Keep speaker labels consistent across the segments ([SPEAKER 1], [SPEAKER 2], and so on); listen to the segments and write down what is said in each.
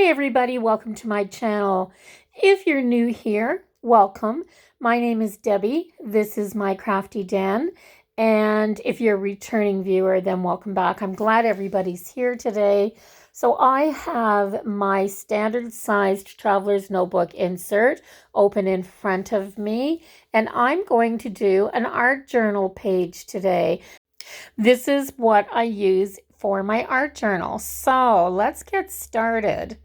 [SPEAKER 1] everybody, welcome to my channel. If you're new here, welcome. My name is Debbie. This is my crafty den. And if you're a returning viewer, then welcome back. I'm glad everybody's here today. So I have my standard sized traveler's notebook insert open in front of me, and I'm going to do an art journal page today. This is what I use for my art journal. So let's get started.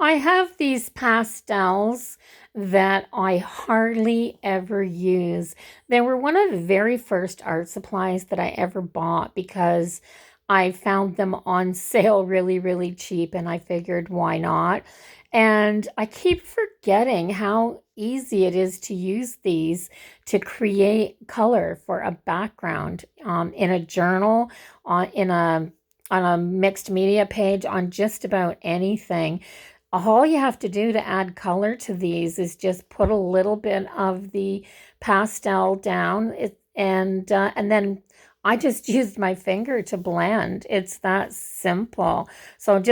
[SPEAKER 1] I have these pastels that I hardly ever use. They were one of the very first art supplies that I ever bought because I found them on sale really, really cheap, and I figured why not? And I keep forgetting how easy it is to use these to create color for a background in a journal, on a mixed media page, on just about anything. All you have to do to add color to these is just put a little bit of the pastel down, and then I just used my finger to blend. It's that simple. So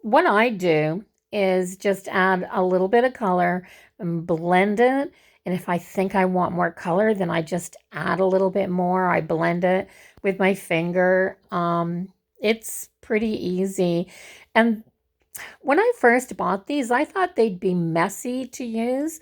[SPEAKER 1] what I do is just add a little bit of color and blend it. And if I think I want more color, then I just add a little bit more. I blend it with my finger. It's pretty easy. And when I first bought these, I thought they'd be messy to use,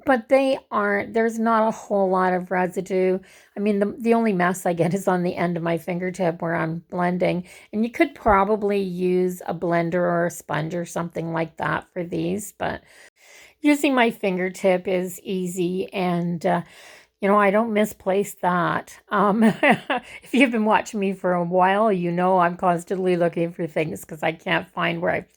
[SPEAKER 1] but they aren't. There's not a whole lot of residue. I mean, the only mess I get is on the end of my fingertip where I'm blending, and you could probably use a blender or a sponge or something like that for these, but using my fingertip is easy, and I don't misplace that. If you've been watching me for a while, you know I'm constantly looking for things because I can't find where I've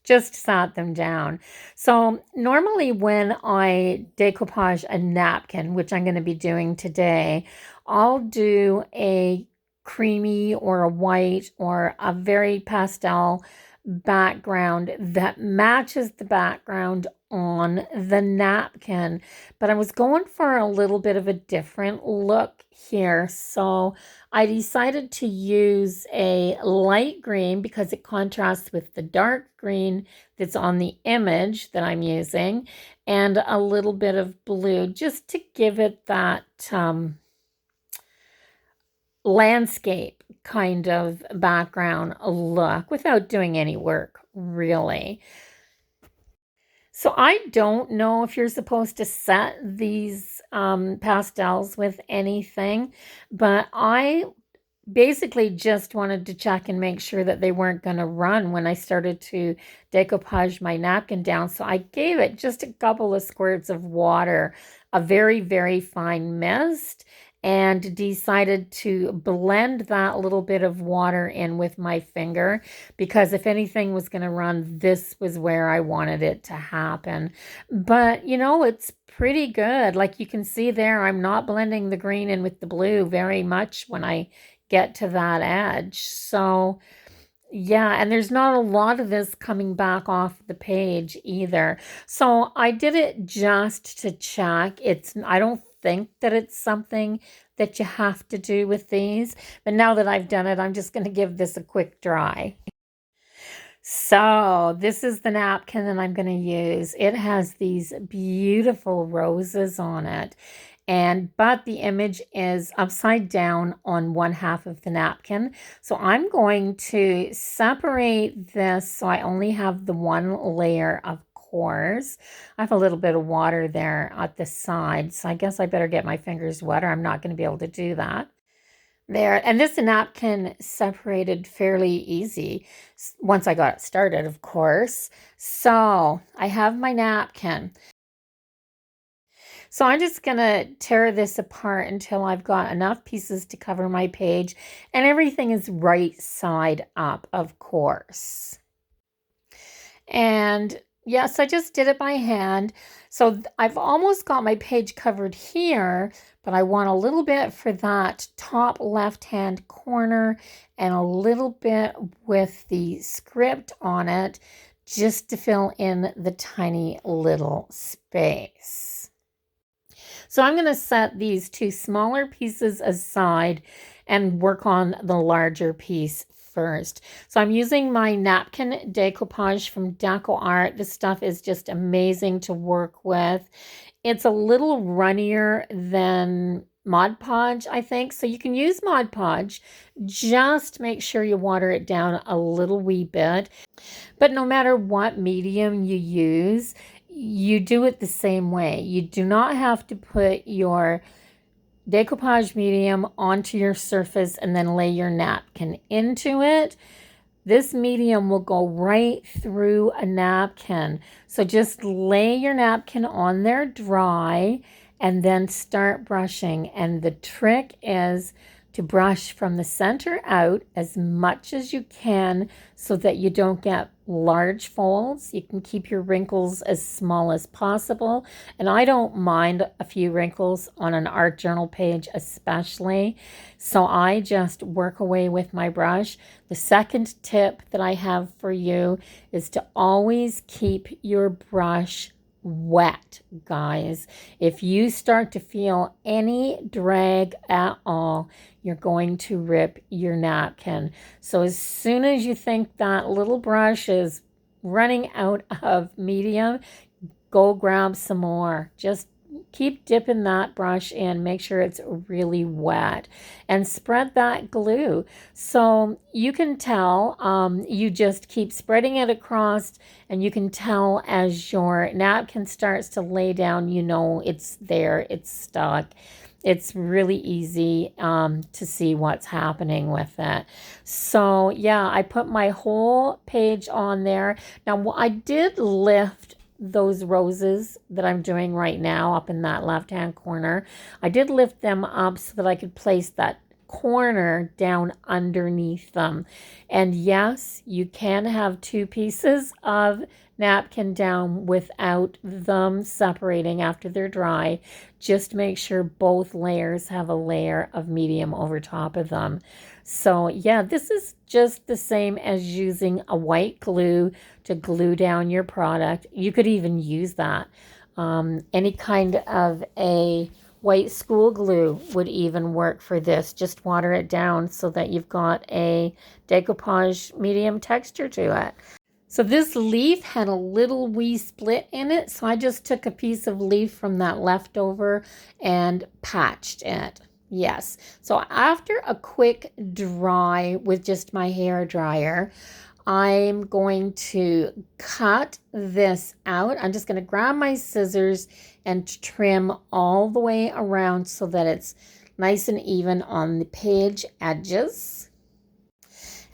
[SPEAKER 1] just sat them down. So normally when I decoupage a napkin, which I'm going to be doing today, I'll do a creamy or a white or a very pastel background that matches the background on the napkin. But I was going for a little bit of a different look here, so I decided to use a light green because it contrasts with the dark green that's on the image that I'm using, and a little bit of blue just to give it that landscape kind of background look without doing any work, really. So I don't know if you're supposed to set these pastels with anything, but I basically just wanted to check and make sure that they weren't going to run when I started to decoupage my napkin down. So I gave it just a couple of squirts of water, a very, very fine mist, and decided to blend that little bit of water in with my finger because if anything was going to run, this was where I wanted it to happen. But, it's pretty good. Like you can see there, I'm not blending the green in with the blue very much when I get to that edge. So yeah, and there's not a lot of this coming back off the page either. So I did it just to check. I don't think that it's something that you have to do with these, but now that I've done it, I'm just going to give this a quick dry. So this is the napkin that I'm going to use. It has these beautiful roses on it, but the image is upside down on one half of the napkin. So I'm going to separate this so I only have the one layer of cores. I have a little bit of water there at the side, so I guess I better get my fingers wet or I'm not going to be able to do that. There, and this napkin separated fairly easy once I got it started, of course. So I have my napkin. So I'm just going to tear this apart until I've got enough pieces to cover my page, and everything is right side up, of course. And yes, I just did it by hand. So I've almost got my page covered here, but I want a little bit for that top left-hand corner and a little bit with the script on it just to fill in the tiny little space. So I'm going to set these two smaller pieces aside and work on the larger piece first. So I'm using my Napkin Decoupage from Deco Art. This stuff is just amazing to work with. It's a little runnier than Mod Podge, I think. So you can use Mod Podge. Just make sure you water it down a little wee bit. But no matter what medium you use, you do it the same way. You do not have to put your decoupage medium onto your surface and then lay your napkin into it. This medium will go right through a napkin. So just lay your napkin on there dry and then start brushing. And the trick is to brush from the center out as much as you can so that you don't get large folds. You can keep your wrinkles as small as possible. And I don't mind a few wrinkles on an art journal page especially. So I just work away with my brush. The second tip that I have for you is to always keep your brush wet, guys. If you start to feel any drag at all, you're going to rip your napkin. So as soon as you think that little brush is running out of medium, go grab some more. Just keep dipping that brush in, make sure it's really wet, and spread that glue. So you can tell, you just keep spreading it across, and you can tell as your napkin starts to lay down, you know it's there, it's stuck. It's really easy to see what's happening with it. So yeah, I put my whole page on there. Now I did lift those roses that I'm doing right now up in that left-hand corner. I did lift them up so that I could place that corner down underneath them. And yes, you can have two pieces of napkin down without them separating after they're dry. Just make sure both layers have a layer of medium over top of them. So yeah, this is just the same as using a white glue to glue down your product. You could even use that. Any kind of a white school glue would even work for this. Just water it down so that you've got a decoupage medium texture to it. So this leaf had a little wee split in it, so I just took a piece of leaf from that leftover and patched it. Yes, so after a quick dry with just my hair dryer, I'm going to cut this out. I'm just going to grab my scissors and trim all the way around so that it's nice and even on the page edges.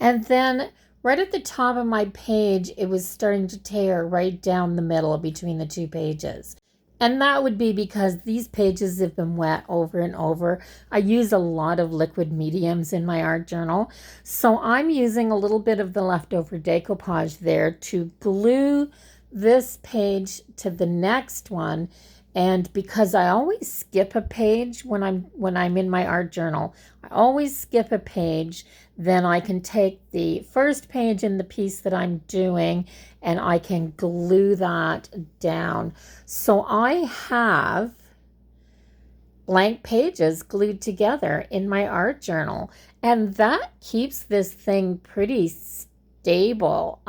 [SPEAKER 1] And then right at the top of my page, it was starting to tear right down the middle between the two pages. And that would be because these pages have been wet over and over. I use a lot of liquid mediums in my art journal. So I'm using a little bit of the leftover decoupage there to glue this page to the next one. And because I always skip a page when I'm in my art journal, I always skip a page, then I can take the first page in the piece that I'm doing and I can glue that down. So I have blank pages glued together in my art journal, and that keeps this thing pretty stable.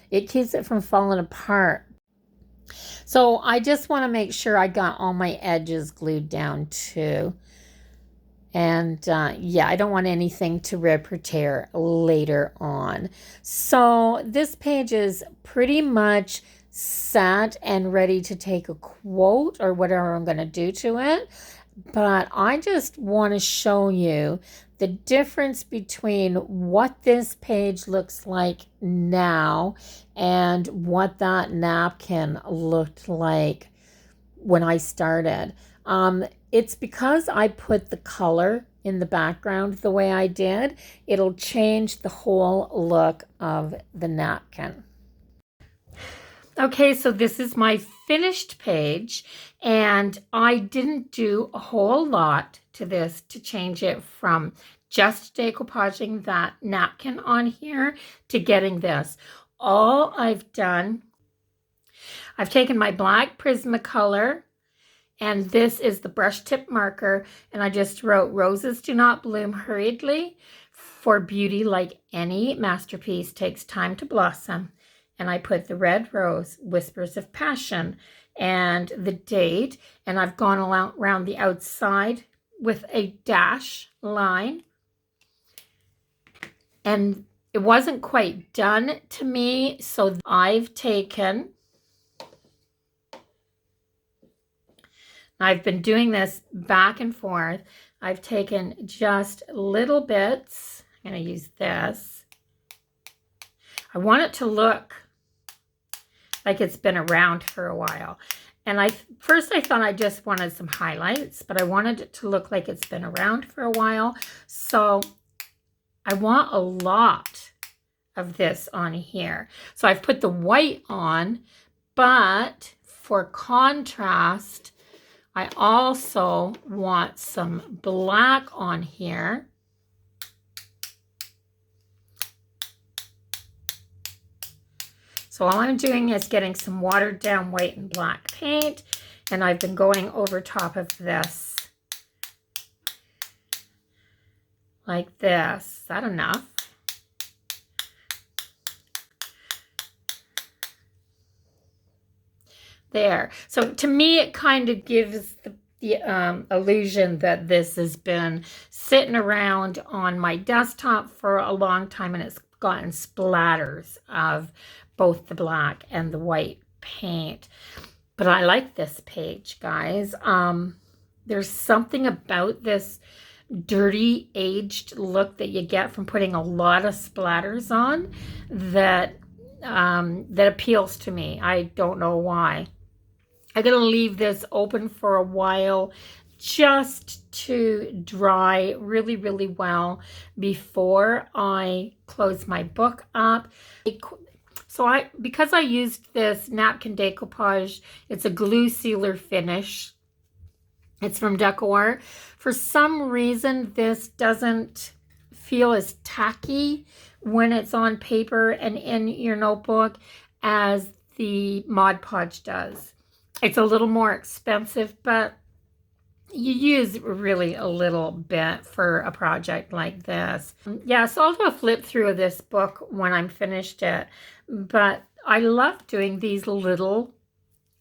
[SPEAKER 1] It keeps it from falling apart. So I just want to make sure I got all my edges glued down too. And yeah, I don't want anything to rip or tear later on. So this page is pretty much set and ready to take a quote or whatever I'm going to do to it. But I just want to show you the difference between what this page looks like now and what that napkin looked like when I started. It's because I put the color in the background the way I did. It'll change the whole look of the napkin. Okay, so this is my finished page, and I didn't do a whole lot to this to change it from just decoupaging that napkin on here to getting this. All I've done, I've taken my black Prismacolor, and this is the brush tip marker, and I just wrote, "Roses do not bloom hurriedly. For beauty, like any masterpiece, takes time to blossom. And I put the red rose, whispers of passion, and the date. And I've gone around the outside with a dash line. And it wasn't quite done to me, so I've been doing this back and forth. I've taken just little bits. I'm going to use this. I want it to look like it's been around for a while. And first I thought I just wanted some highlights, but I wanted it to look like it's been around for a while. So I want a lot of this on here. So I've put the white on, but for contrast, I also want some black on here. So all I'm doing is getting some watered down white and black paint, and I've been going over top of this like this. Is that enough? There. So to me, it kind of gives the illusion that this has been sitting around on my desktop for a long time, and it's gotten splatters of both the black and the white paint. But I like this page, guys. There's something about this dirty, aged look that you get from putting a lot of splatters on that appeals to me. I don't know why. I'm going to leave this open for a while just to dry really, really well before I close my book up. So because I used this Napkin Decoupage, it's a glue sealer finish. It's from Deco. For some reason, this doesn't feel as tacky when it's on paper and in your notebook as the Mod Podge does. It's a little more expensive, but you use really a little bit for a project like this. Yeah, so I'll do a flip through of this book when I'm finished it. But I love doing these little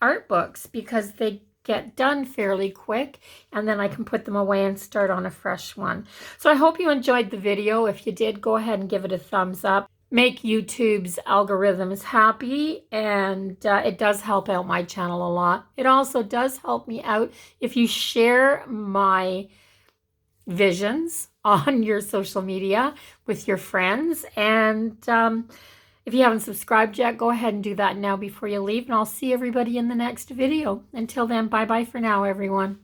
[SPEAKER 1] art books because they get done fairly quick, and then I can put them away and start on a fresh one. So I hope you enjoyed the video. If you did, go ahead and give it a thumbs up. Make YouTube's algorithms happy, and it does help out my channel a lot. It also does help me out if you share my visions on your social media with your friends. And if you haven't subscribed yet, go ahead and do that now before you leave, and I'll see everybody in the next video. Until then, bye-bye for now, everyone.